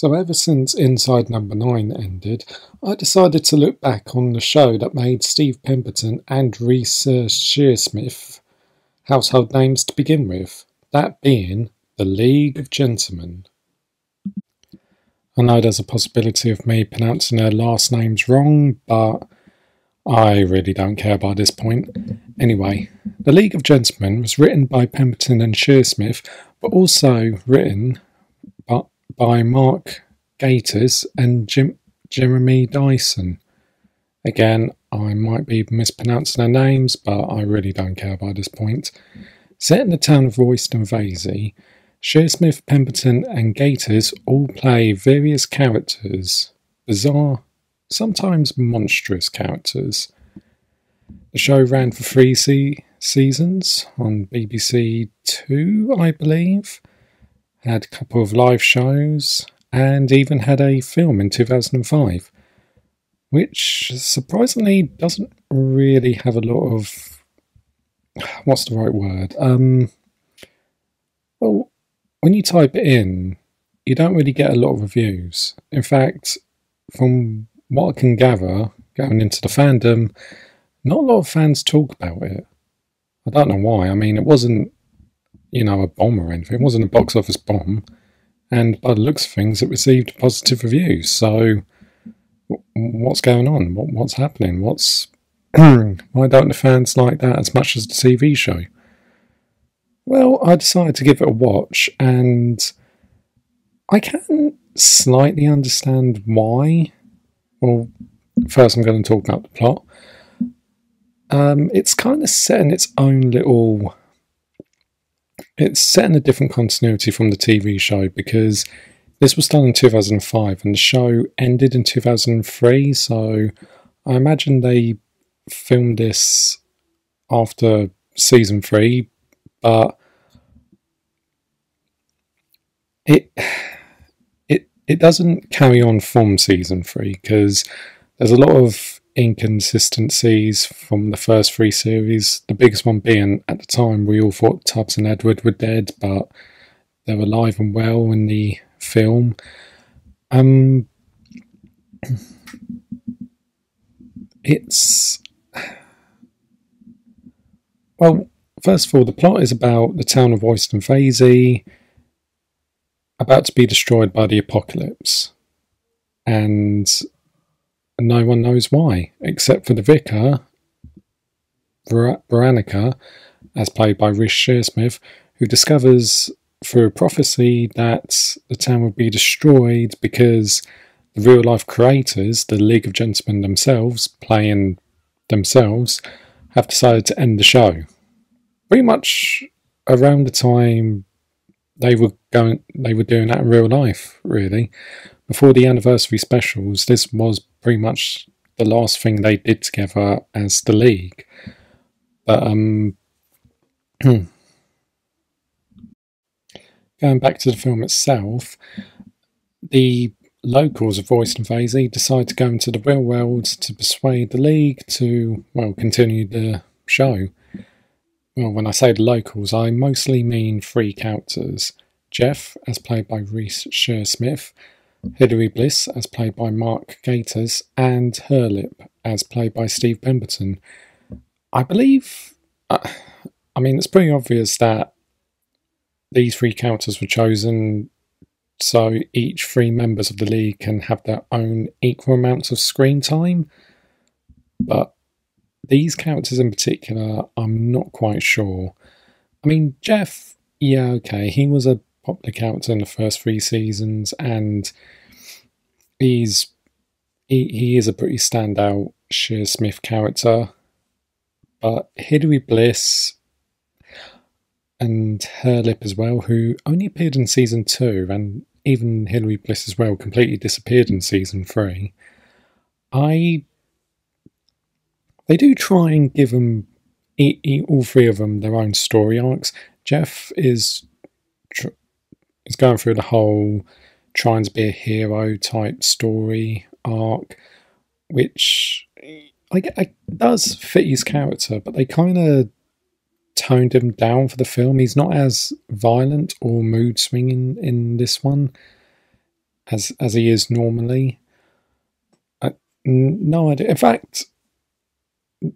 So ever since Inside Number 9 ended, I decided to look back on the show that made Steve Pemberton and Reese Shearsmith household names to begin with, that being the League of Gentlemen. I know there's a possibility of me pronouncing their last names wrong, but I really don't care by this point. Anyway, the League of Gentlemen was written by Pemberton and Shearsmith, but also written by Mark Gatiss and Jeremy Dyson. Again, I might be mispronouncing their names, but I really don't care by this point. Set in the town of Royston Vasey, Shearsmith, Pemberton and Gatiss all play various characters, bizarre, sometimes monstrous characters. The show ran for 3 seasons on BBC Two, I believe. Had a couple of live shows and even had a film in 2005, which surprisingly doesn't really have a lot of, what's the right word? Well, when you type it in, you don't really get a lot of reviews. In fact, from what I can gather, going into the fandom, not a lot of fans talk about it. I don't know why. I mean, it wasn't, a bomb or anything. It wasn't a box office bomb. And by the looks of things, it received positive reviews. So, what's going on? What's happening? Why don't the fans like that as much as the TV show? Well, I decided to give it a watch, and I can slightly understand why. Well, first I'm going to talk about the plot. It's kind of set in its own little... It's set in a different continuity from the TV show because this was done in 2005 and the show ended in 2003, so I imagine they filmed this after season 3, but it doesn't carry on from season 3 because there's a lot of inconsistencies from the first 3 series. The biggest one being, at the time, we all thought Tubbs and Edward were dead, but they're alive and well in the film. Well, first of all, the plot is about the town of Royston Vasey about to be destroyed by the apocalypse, and no one knows why, except for the vicar, Veronica, as played by Reese Shearsmith, who discovers through a prophecy that the town will be destroyed because the real-life creators, the League of Gentlemen themselves, playing themselves, have decided to end the show. Pretty much around the time they were doing that in real life, really. Before the anniversary specials, this was pretty much the last thing they did together as the League. But going back to the film itself, the locals of Royston Vasey decide to go into the real world to persuade the League to, continue the show. Well, when I say the locals, I mostly mean 3 characters. Jeff, as played by Reese Shearsmith, Hilary Bliss, as played by Mark Gatiss, and Herlip, as played by Steve Pemberton. I believe, it's pretty obvious that these 3 characters were chosen so each 3 members of the League can have their own equal amounts of screen time. But these characters in particular, I'm not quite sure. Jeff, yeah, okay, he was a popular character in the first 3 seasons, and he is a pretty standout Shearsmith character. But Hilary Bliss and Herlip as well, who only appeared in season 2, and even Hilary Bliss as well completely disappeared in season 3. They do try and give them, all 3 of them, their own story arcs. Jeff is going through the whole trying to be a hero type story arc, which does fit his character, but they kind of toned him down for the film. He's not as violent or mood swinging in this one. as he is normally. No idea. In fact,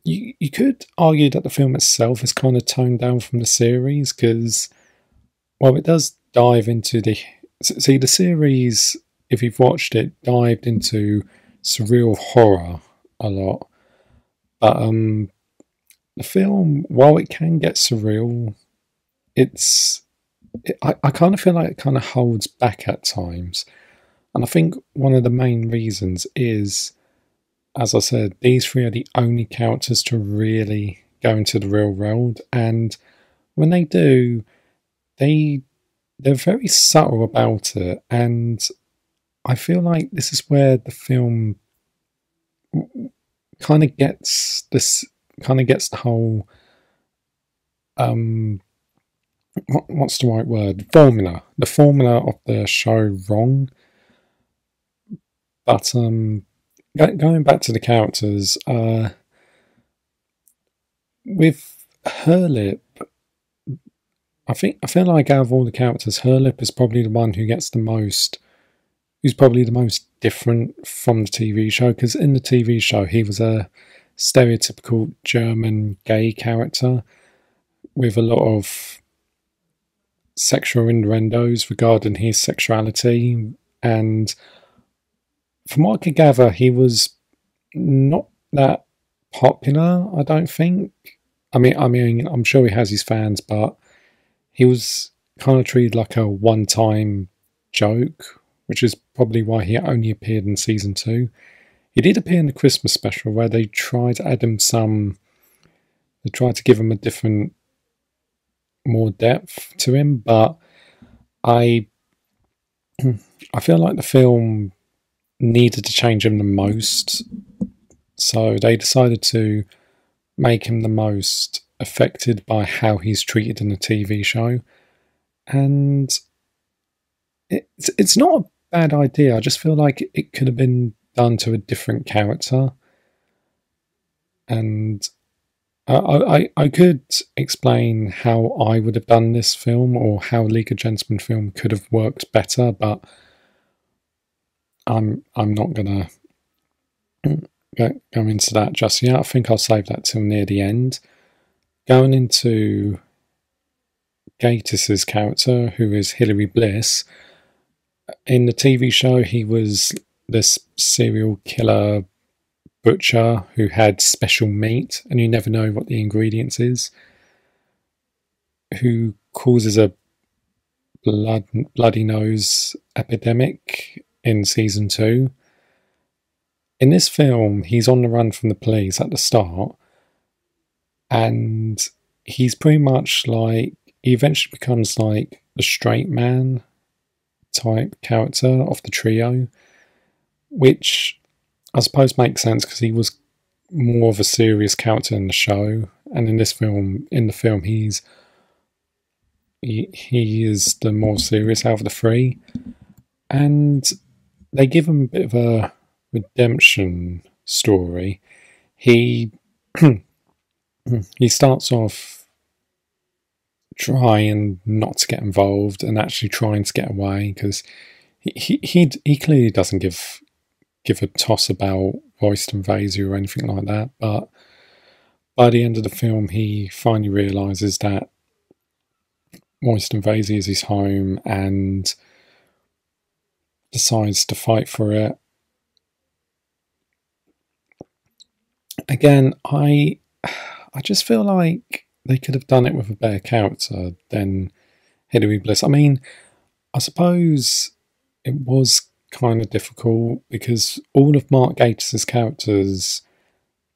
you could argue that the film itself is kind of toned down from the series because, well, it does dive into the. See, the series, if you've watched it, dived into surreal horror a lot. But the film, while it can get surreal, I kind of feel like it kind of holds back at times. And I think one of the main reasons is, as I said, these three are the only characters to really go into the real world. And when they do, they're very subtle about it. And I feel like this is where the film kind of gets the whole what's the right word, the formula of the show wrong. But going back to the characters, with Herlip, I feel like out of all the characters, Herlip is probably the one who's probably the most different from the TV show, because in the TV show he was a stereotypical German gay character with a lot of sexual innuendos regarding his sexuality, and from what I could gather, he was not that popular, I don't think. I mean, I'm sure he has his fans, but he was kind of treated like a one-time joke, which is probably why he only appeared in season 2. He did appear in the Christmas special where they tried to add him they tried to give him a different, more depth to him, but I feel like the film needed to change him the most, so they decided to make him the most affected by how he's treated in the TV show. And it's not a bad idea. I just feel like it could have been done to a different character. And I could explain how I would have done this film, or how League of Gentlemen film could have worked better, but I'm not gonna go into that just yet. I think I'll save that till near the end. Going into Gatiss' character, who is Hilary Bliss. In the TV show, he was this serial killer butcher who had special meat, and you never know what the ingredients is, who causes a bloody nose epidemic in season 2. In this film, he's on the run from the police at the start, and he's pretty much like, he eventually becomes like the straight man type character of the trio, which I suppose makes sense because he was more of a serious character in the show, and in the film he is the more serious out of the three, and they give him a bit of a redemption story. He he starts off trying not to get involved and actually trying to get away, because he clearly doesn't give a toss about Royston Vasey or anything like that, but by the end of the film he finally realises that Royston Vasey is his home and decides to fight for it. Again, I just feel like they could have done it with a better character than Hilary Bliss. I mean, I suppose it was kind of difficult because all of Mark Gatiss' characters,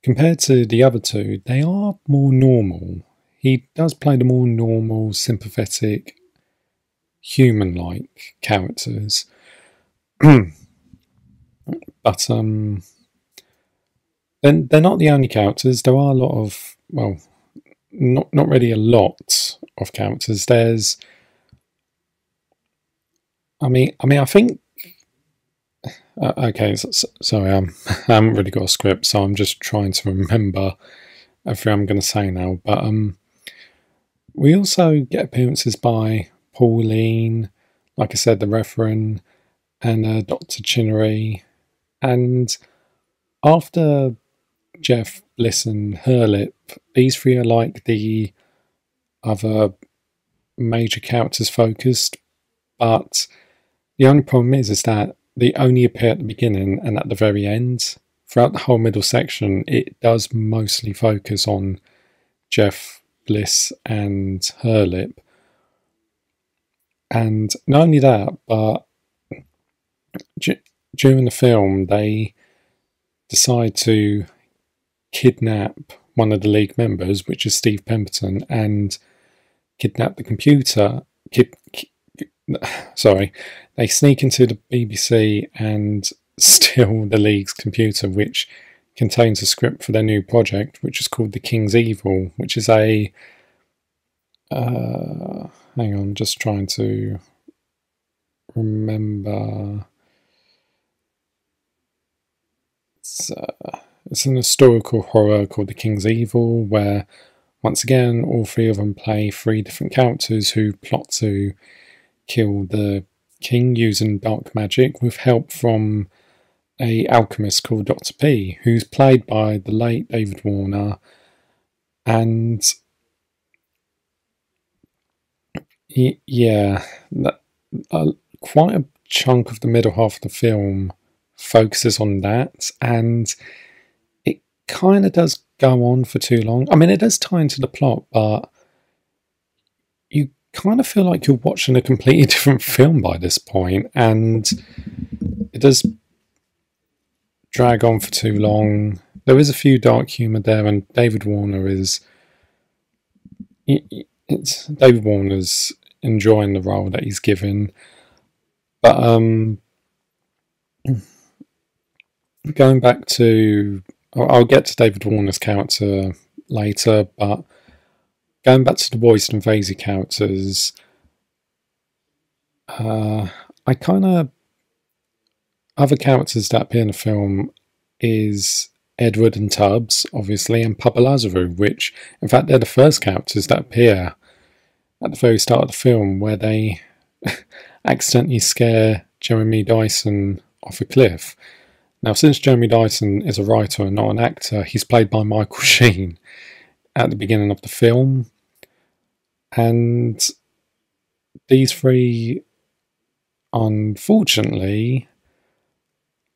compared to the other two, they are more normal. He does play the more normal, sympathetic, human-like characters. But then they're not the only characters. There are a lot of, well, not really a lot of characters. There's, I think. Okay, sorry, I haven't really got a script, so I'm just trying to remember everything I'm going to say now. But we also get appearances by Pauline, like I said, the Reverend, and Dr. Chinnery. And after Jeff, Bliss, and Hurlip, these three are like the other major characters focused, but the only problem is that they only appear at the beginning and at the very end. Throughout the whole middle section, it does mostly focus on Jeff, Bliss, and Hurlip. And not only that, but during the film, they decide to kidnap one of the League members, which is Steve Pemberton, and kidnap the computer. They sneak into the BBC and steal the League's computer, which contains a script for their new project, which is called The King's Evil, which is a... hang on, just trying to remember... It's an historical horror called The King's Evil, where, once again, all three of them play three different characters who plot to kill the king using dark magic with help from a alchemist called Dr. P, who's played by the late David Warner. And yeah, quite a chunk of the middle half of the film focuses on that, and it kind of does go on for too long. I mean, it does tie into the plot, but you kind of feel like you're watching a completely different film by this point, and it does drag on for too long. There is a few dark humour there, and David Warner's enjoying the role that he's given. But going back to... I'll get to David Warner's character later, but going back to the Royston Vasey characters, I kind of... Other characters that appear in the film is Edward and Tubbs, obviously, and Papa Lazarou, which, in fact, they're the first characters that appear at the very start of the film, where they accidentally scare Jeremy Dyson off a cliff. Now, since Jeremy Dyson is a writer and not an actor, he's played by Michael Sheen at the beginning of the film. And these three, unfortunately,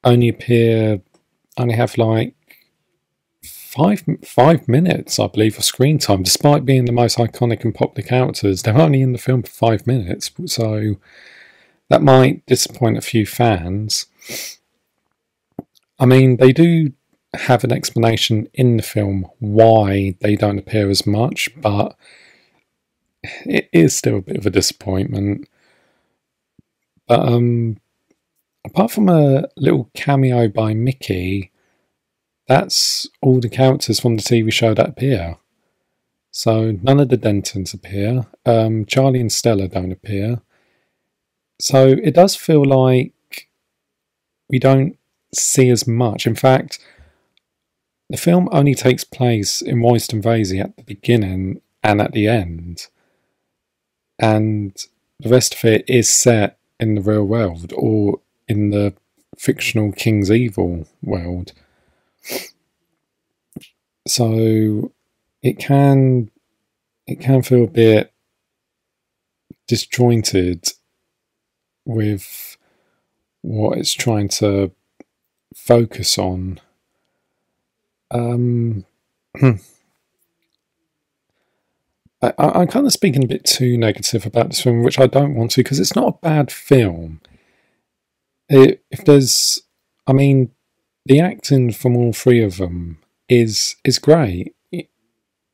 only have like five minutes, I believe, of screen time, despite being the most iconic and popular characters. They're only in the film for 5 minutes, so that might disappoint a few fans. I mean, they do have an explanation in the film why they don't appear as much, but it is still a bit of a disappointment. But apart from a little cameo by Mickey, that's all the characters from the TV show that appear. So none of the Dentons appear. Charlie and Stella don't appear. So it does feel like we don't see as much. In fact, the film only takes place in Royston Vasey at the beginning and at the end. And the rest of it is set in the real world, or in the fictional King's Evil world. So it can feel a bit disjointed with what it's trying to focus on. I'm kind of speaking a bit too negative about this film, which I don't want to, because it's not a bad film. The acting from all three of them is great.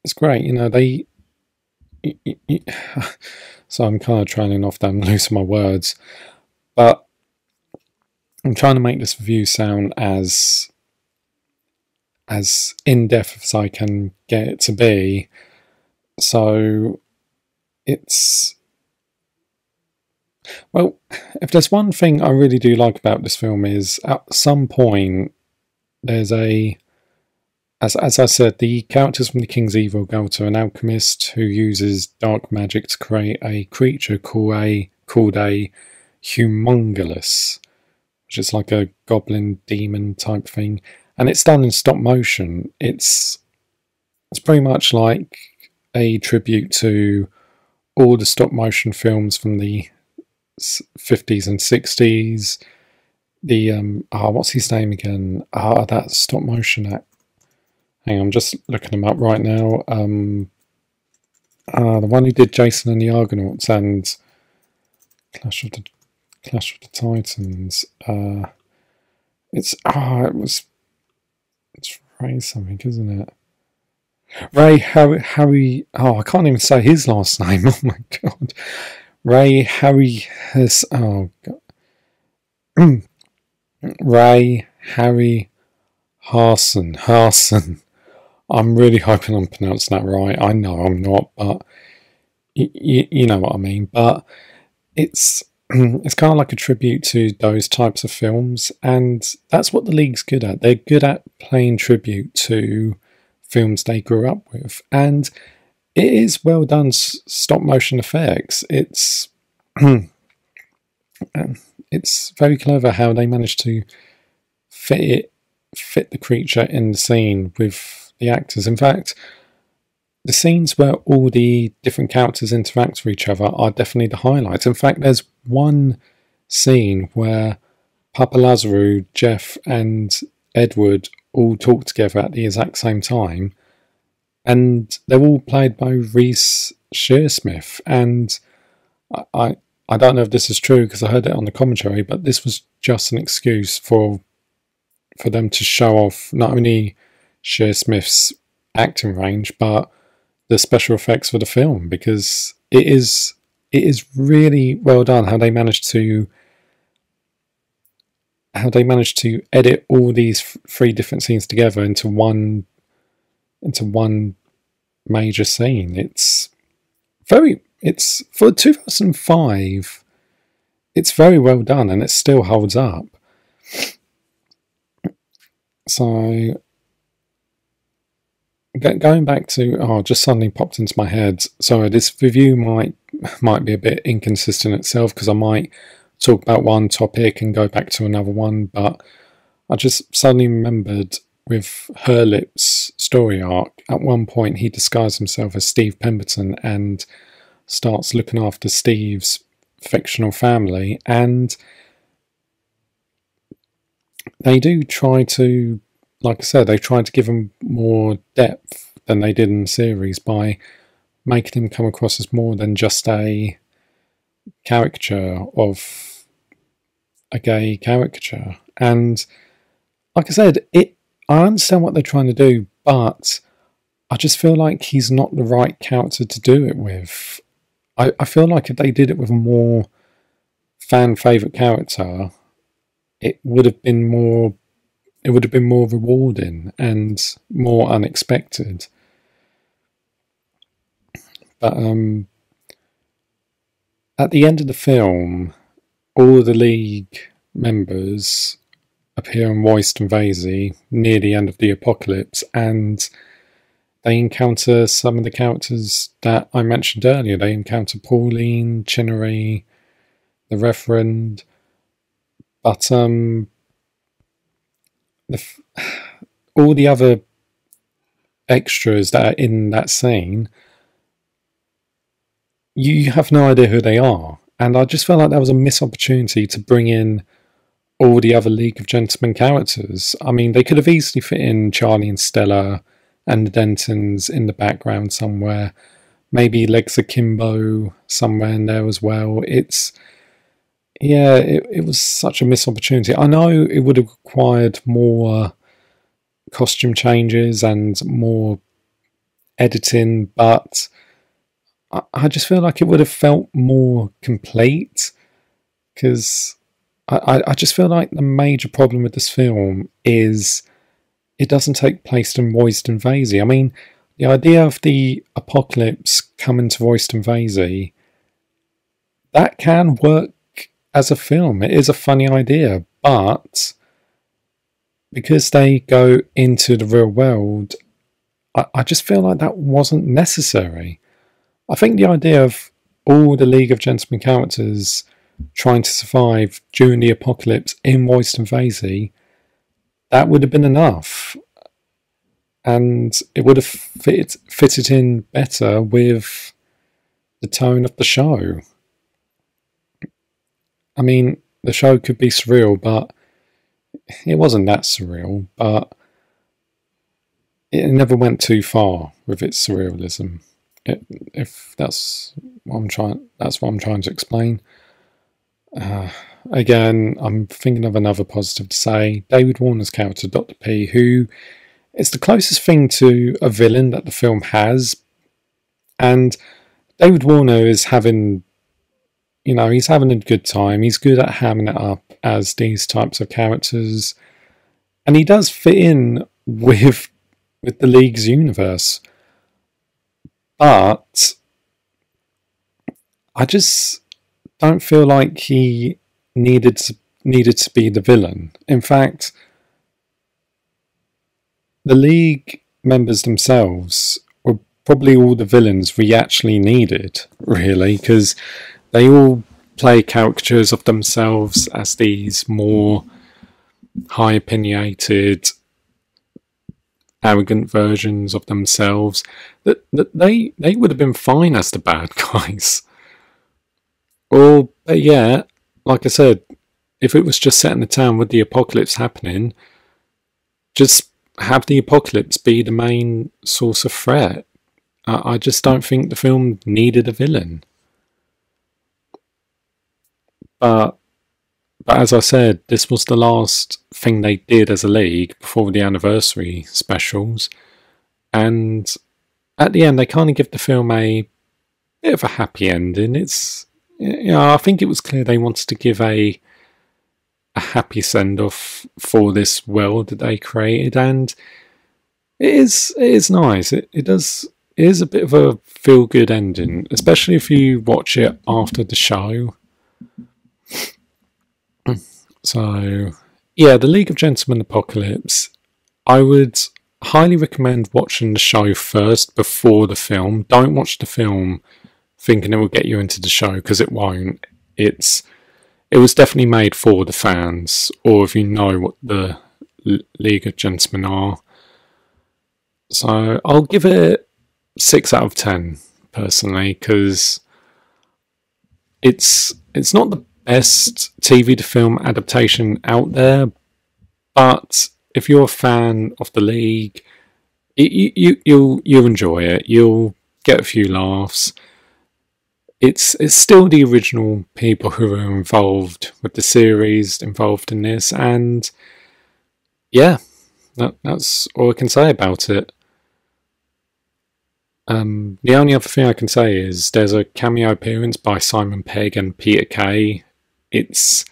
It's great, so I'm kind of trailing off down the loose of my words, but I'm trying to make this review sound as in-depth as I can get it to be. So it's... Well, if there's one thing I really do like about this film is, at some point, there's as I said, the characters from The King's Evil go to an alchemist who uses dark magic to create a creature called a humongulus. which is like a goblin demon type thing, and it's done in stop motion. It's pretty much like a tribute to all the stop motion films from the 50s and 60s. The what's his name again? That stop motion act. Hang on, I'm just looking him up right now. The one who did Jason and the Argonauts and Clash of the Titans. It's Ray something, isn't it? Ray Harry. Oh, I can't even say his last name. Oh my god. Ray Harry has. Oh god. Ray Harry Harson. I'm really hoping I'm pronouncing that right. I know I'm not, but you know what I mean. But it's kind of like a tribute to those types of films, and that's what the League's good at. They're good at playing tribute to films they grew up with, and it is well done stop motion effects. It's it's very clever how they managed to fit the creature in the scene with the actors. In fact, the scenes where all the different characters interact with each other are definitely the highlights. In fact, there's one scene where Papa Lazarou, Jeff and Edward all talk together at the exact same time, and they're all played by Reece Shearsmith. And I don't know if this is true because I heard it on the commentary, but this was just an excuse for them to show off not only Shearsmith's acting range, but the special effects for the film, because it is really well done how they managed to edit all these three different scenes together into one major scene. It's for 2005. It's very well done, and it still holds up. So, going back to, just suddenly popped into my head. Sorry, this review might be a bit inconsistent itself, because I might talk about one topic and go back to another one, but I just suddenly remembered with Hurlip's story arc, at one point he disguised himself as Steve Pemberton and starts looking after Steve's fictional family, and they do try to, like I said, they try to give him more depth than they did in the series by making him come across as more than just a caricature of a gay caricature. And like I said, I understand what they're trying to do, but I just feel like he's not the right character to do it with. I feel like if they did it with a more fan favourite character, it would have been more rewarding and more unexpected. But at the end of the film, all the League members appear in Royston Vasey near the end of the apocalypse, and they encounter some of the characters that I mentioned earlier. They encounter Pauline, Chinnery, the Reverend, but all the other extras that are in that scene, you have no idea who they are. And I just felt like that was a missed opportunity to bring in all the other League of Gentlemen characters. I mean, they could have easily fit in Charlie and Stella and the Dentons in the background somewhere. Maybe Legs Akimbo somewhere in there as well. It was such a missed opportunity. I know it would have required more costume changes and more editing, but I just feel like it would have felt more complete, because I just feel like the major problem with this film is it doesn't take place in Royston Vasey. I mean, the idea of the apocalypse coming to Royston Vasey, that can work as a film. It is a funny idea, but because they go into the real world, I just feel like that wasn't necessary. I think the idea of all the League of Gentlemen characters trying to survive during the apocalypse in Royston Vasey, that would have been enough. And it would have fitted in better with the tone of the show. I mean, the show could be surreal, but it wasn't that surreal, but it never went too far with its surrealism. If that's what I'm trying to explain. Again, I'm thinking of another positive to say. David Warner's character, Dr. P, who is the closest thing to a villain that the film has, and David Warner is having, he's having a good time. He's good at hamming it up as these types of characters, and he does fit in with the League's universe. But I just don't feel like he needed to be the villain. In fact, the League members themselves were probably all the villains we actually needed, really, because they all play caricatures of themselves as these more high-opinionated, arrogant versions of themselves. That they would have been fine as the bad guys. Or, yeah, like I said, if it was just set in the town with the apocalypse happening, just have the apocalypse be the main source of threat. I just don't think the film needed a villain. But as I said, this was the last thing they did as a League before the anniversary specials. And at the end, they kind of give the film a bit of a happy ending. I think it was clear they wanted to give a happy send-off for this world that they created, and it is nice. It is a bit of a feel-good ending, especially if you watch it after the show. So, yeah, the League of Gentlemen Apocalypse, I would highly recommend watching the show first before the film. Don't watch the film thinking it will get you into the show, because it won't. It was definitely made for the fans, or if you know what the League of Gentlemen are. So I'll give it 6 out of 10, personally, because it's not the best TV to film adaptation out there, but if you're a fan of the League, you'll enjoy it. You'll get a few laughs. It's still the original people who are involved with the series involved in this, and yeah, that's all I can say about it. The only other thing I can say is there's a cameo appearance by Simon Pegg and Peter Kay. It's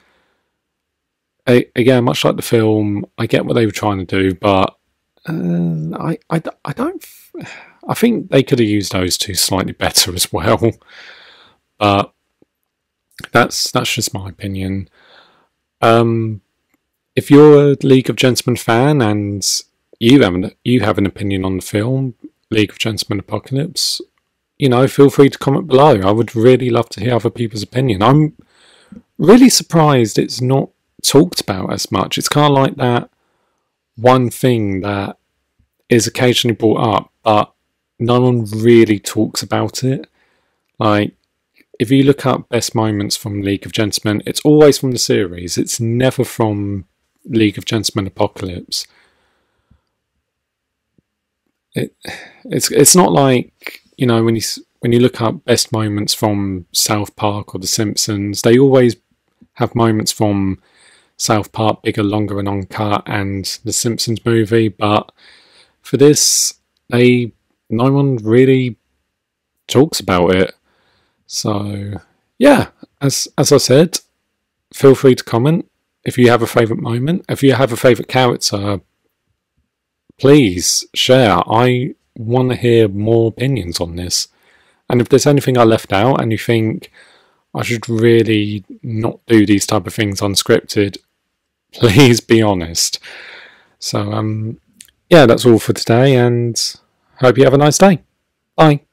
again, much like the film, I get what they were trying to do, but I don't. I think they could have used those two slightly better as well. But that's just my opinion. If you're a League of Gentlemen fan and you have an opinion on the film League of Gentlemen Apocalypse, feel free to comment below. I would really love to hear other people's opinion. I'm really surprised it's not talked about as much. It's kind of like that one thing that is occasionally brought up, but no one really talks about it. Like, if you look up best moments from League of Gentlemen, it's always from the series. It's never from League of Gentlemen Apocalypse. It's not like, when you look up best moments from South Park or The Simpsons, they always have moments from South Park, Bigger, Longer and Uncut, and The Simpsons movie. But for this, no one really talks about it. So, yeah, as I said, feel free to comment if you have a favourite moment. If you have a favourite character, please share. I want to hear more opinions on this. And if there's anything I left out and you think I should really not do these type of things unscripted, please be honest. So, yeah, that's all for today, and hope you have a nice day. Bye.